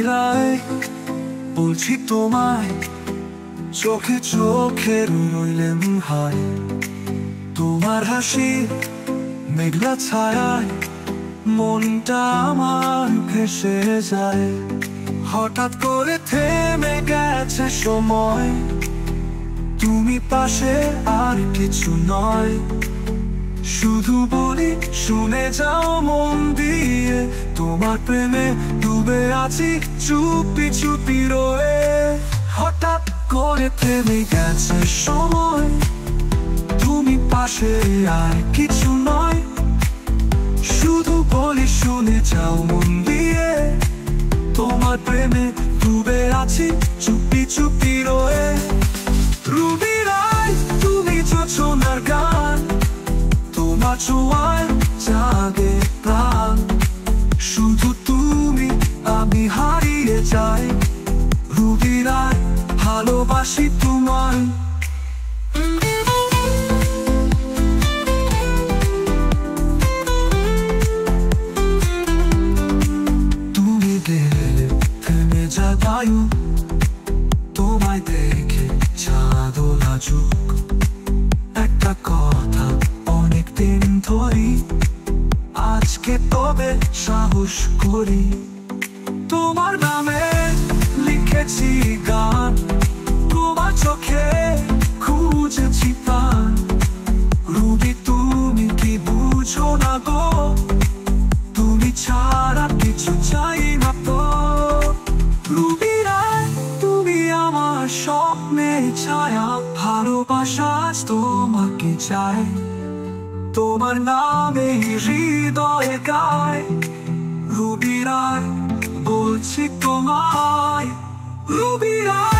রায় বলছি তোমায়, চোখে চোখে রইলেন হায়। তোমার হাসি মেঘলা ছায়ায় মনটা আমার ভেসে যায়। হঠাৎ করে থেমে গেছে সময়, তুমি পাশে আর কিছু নয়। শুধু বলি শুনে যাও মন দিয়ে, তোমার প্রেমে ডুবে আছি চুপি চুপি রয়ে। হঠাৎ করে থেমে গেছে সময়, তুমি পাশে আর কিছু নয়। শুধু বলি শুনে যাও মন দিয়ে, তোমার প্রেমে ডুবে আছি চুপি চুপি রয়ে। রুবি রায় তুমি জোছনার গান, তোমার ছোঁয়ায় জাগে প্রাণ। শুধু তুমি আমি হারিয়ে যাই, রুবি রায় ভালোবাসি তোমায়। তুমি গেলে থেমে যায় বায়ু, তোমায় দেখে চাঁদও লাজুক। একটা কথা অনেকদিন ধরি, আজকে তবে সাহস করি। তোমার নামে লিখেছি গান, তোমার চোখে খুঁজেছি প্রাণ। রুবি তুমি কি বুঝো না গো, তুমি ছাড়া কিছু চাই না তো। রুবি রায় তুমি আমার স্বপ্নের ছায়া, ভালোবাসা আজ তোমাকে চাই। তোমার নামে হৃদয়ে গায়, রুবি রায় বলছি তোমায়, রুবি রায়।